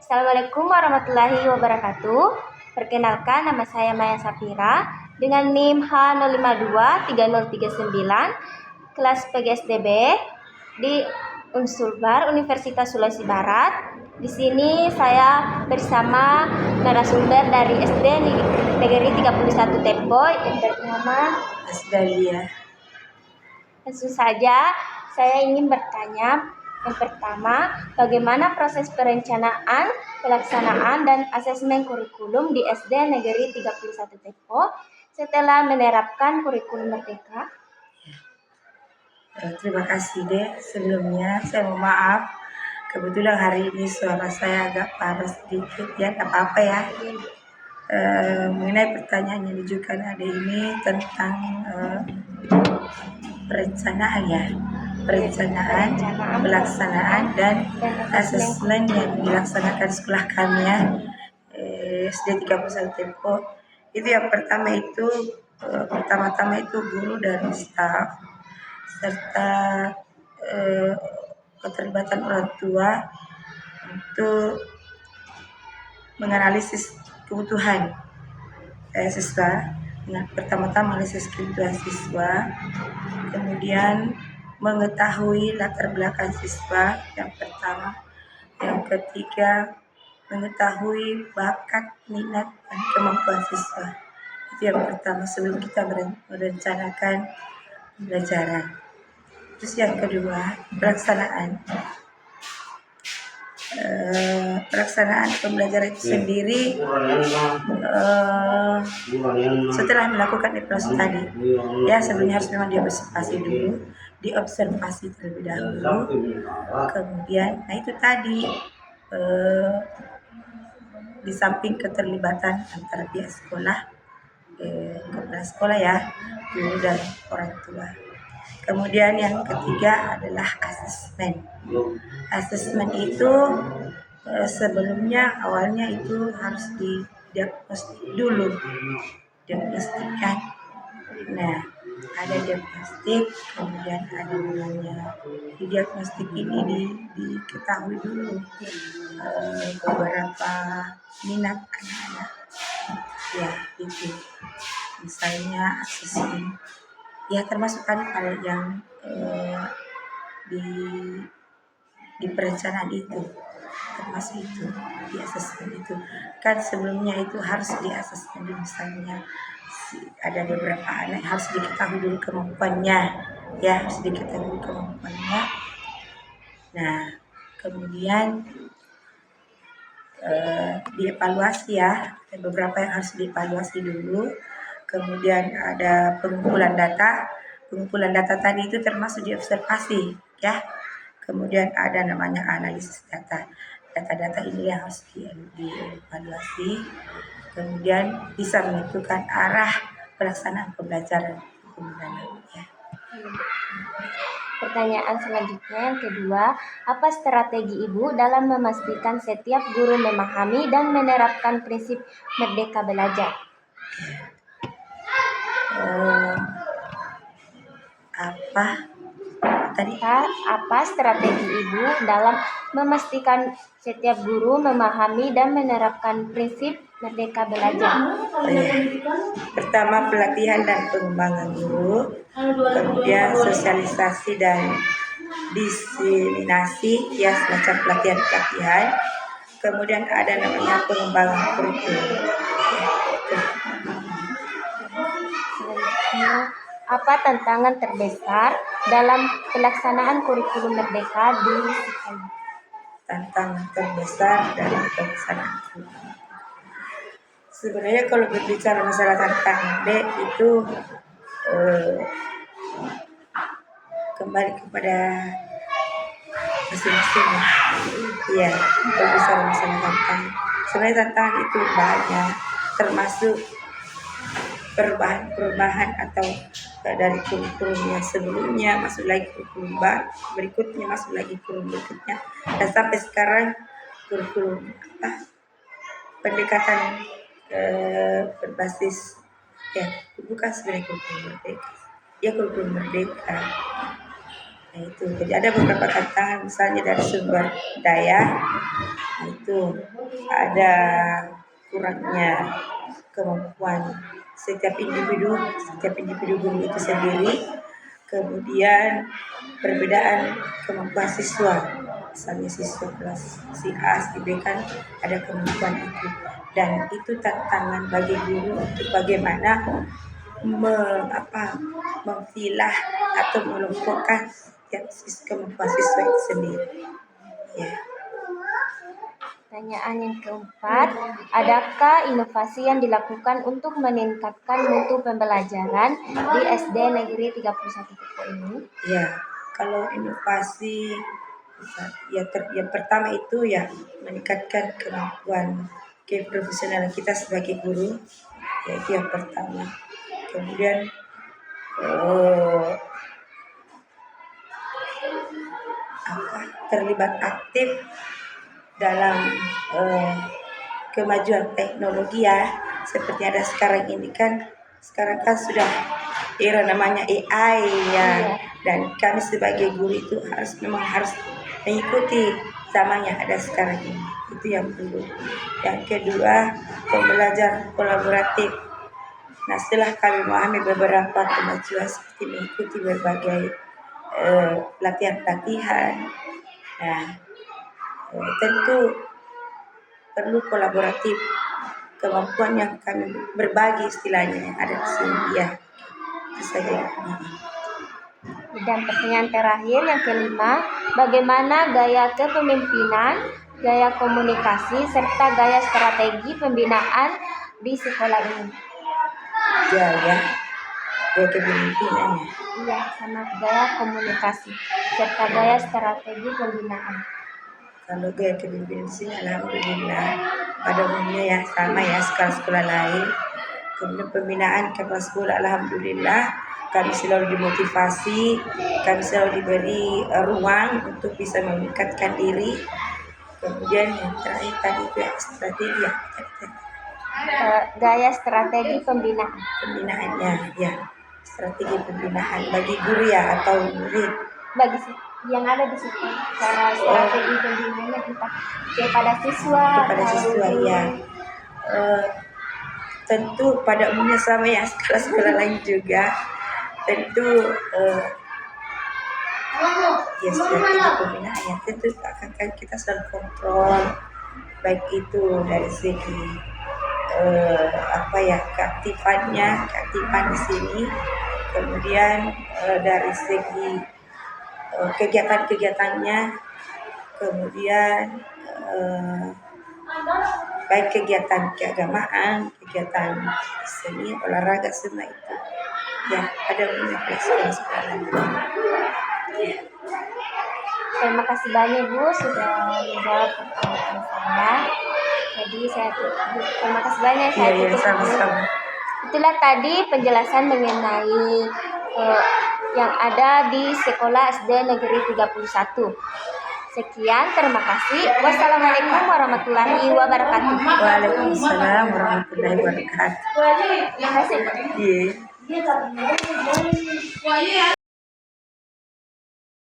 Assalamualaikum warahmatullahi wabarakatuh. Perkenalkan, nama saya Maya Sapira dengan NIM H0523039 kelas PGSDB di Unsulbar Universitas Sulawesi Barat. Di sini saya bersama narasumber dari SD Negeri 31 Tempo yang bernama Asdalia. Langsung saja saya ingin bertanya. Yang pertama, bagaimana proses perencanaan, pelaksanaan, dan asesmen kurikulum di SD Negeri 31 Tempo setelah menerapkan kurikulum Merdeka? Terima kasih Dek. Sebelumnya saya mohon maaf, kebetulan hari ini suara saya agak panas sedikit ya, tak apa-apa ya. Mengenai pertanyaan yang diajukan adik ini tentang perencanaan, pelaksanaan, dan asesmen yang dilaksanakan sekolah kami ya, SD 31 Tempo. Itu yang pertama itu pertama-tama itu guru dan staf serta keterlibatan orang tua untuk menganalisis kebutuhan siswa. Pertama-tama analisis kebutuhan siswa, kemudian mengetahui latar belakang siswa yang pertama, yang ketiga mengetahui bakat, minat, dan kemampuan siswa. Itu yang pertama sebelum kita merencanakan pembelajaran. Terus yang kedua, pelaksanaan pembelajaran itu sendiri setelah melakukan evaluasi tadi ya, sebelumnya harus memang diobservasi dulu, diobservasi terlebih dahulu, kemudian itu tadi di samping keterlibatan antara pihak sekolah, kepala sekolah ya, guru dan orang tua. Kemudian yang ketiga adalah asesmen. Asesmen itu sebelumnya awalnya itu harus didiagnostik dulu, diagnostikan. Nah, ada diagnostik, kemudian ada namanya diagnostik ini diketahui dulu beberapa minat anak-anak. Ya, itu misalnya asesmen. Ya termasuk kan hal yang di perencanaan itu, termasuk itu di asesmen itu kan sebelumnya itu harus di asesmen dulu, misalnya ada beberapa anak harus diketahui dulu kemampuannya ya, harus diketahui kemampuannya. Nah kemudian dievaluasi ya, ada beberapa yang harus dievaluasi dulu. Kemudian ada pengumpulan data. Pengumpulan data tadi itu termasuk diobservasi ya. Kemudian ada namanya analisis data. Data-data ini yang harus dievaluasi. Kemudian bisa menentukan arah pelaksanaan pembelajaran ya. Pertanyaan selanjutnya yang kedua, apa strategi Ibu dalam memastikan setiap guru memahami dan menerapkan prinsip merdeka belajar? Apa strategi Ibu dalam memastikan setiap guru memahami dan menerapkan prinsip merdeka belajar? Pertama, pelatihan dan pengembangan guru, kemudian sosialisasi dan diseminasi ya, semacam pelatihan-pelatihan, kemudian ada namanya pengembangan kurikulum. Apa tantangan terbesar dalam pelaksanaan kurikulum merdeka di sekolah? Tantangan terbesar dalam pelaksanaan kurikulum. Sebenarnya kalau berbicara masalah tantangan itu kembali kepada masing-masing. Iya, berbicara masalah tantangan. Sebenarnya tantangan itu banyak, termasuk perubahan atau dari kurikulum yang sebelumnya masuk lagi kurikulum berikutnya, masuk lagi kurikulum berikutnya, dan sampai sekarang kurikulum pendekatan berbasis ya, bukan sebenarnya kurikulum merdeka ya, kurikulum merdeka Nah, itu. Jadi ada beberapa tantangan misalnya dari sumber daya. Nah, itu ada kurangnya kemampuan setiap individu guru itu sendiri. Kemudian perbedaan kemampuan siswa. Misalnya siswa kelas si A, si B kan ada kemampuan itu. Dan itu tantangan bagi guru untuk bagaimana memilah atau mengelompokkan setiap kemampuan siswa itu sendiri. Ya. Pertanyaan yang keempat, adakah inovasi yang dilakukan untuk meningkatkan mutu pembelajaran di SD Negeri 31 Teko ini? Ya, kalau inovasi yang pertama itu ya meningkatkan kemampuan keprofesionalan kita sebagai guru, yaitu yang pertama. Kemudian terlibat aktif dalam kemajuan teknologi ya, seperti ada sekarang ini kan. Sekarang kan sudah era namanya AI ya, dan kami sebagai guru itu memang harus mengikuti zaman yang ada sekarang ini. Itu yang perlu. Yang kedua, pembelajaran kolaboratif. Nah, setelah kami memahami beberapa kemajuan seperti mengikuti berbagai pelatihan-pelatihan, nah tentu perlu kolaboratif, kemampuan yang kami berbagi istilahnya yang ada di sini ya. Itu saja. Dan pertanyaan terakhir yang kelima, bagaimana gaya kepemimpinan, gaya komunikasi, serta gaya strategi pembinaan di sekolah ini? Gaya kepemimpinannya. Iya, sama gaya komunikasi, serta gaya strategi pembinaan. Kalau gaya kepemimpinan di sini alhamdulillah pada umumnya ya sama ya sekolah-sekolah lain. Kemudian pembinaan kepala sekolah alhamdulillah kami selalu dimotivasi, kami selalu diberi ruang untuk bisa meningkatkan diri. Kemudian yang terakhir tadi itu ya strategi ya. Gaya strategi Pembinaannya ya, strategi pembinaan bagi guru ya atau murid. Bagi yang ada di situ, cara strategi pembinaannya kita kepada siswa Ya. Tentu pada umumnya sama ya sekolah-sekolah lain juga. Tentu ya strategi pembinaannya tentu akan kita selalu kontrol, baik itu dari segi keaktifan di sini, kemudian dari segi kegiatan-kegiatannya, kemudian baik kegiatan keagamaan, kegiatan seni, olahraga, semua itu ya ada beberapa sekolah. Terima kasih banyak Bu sudah menjawab pertanyaan saya. Jadi saya terima kasih banyak. Sama-sama. Itulah tadi penjelasan mengenai yang ada di sekolah SD Negeri 31. Sekian, terima kasih. Wassalamualaikum warahmatullahi wabarakatuh. Waalaikumsalam warahmatullahi wabarakatuh. Terima kasih. Iya.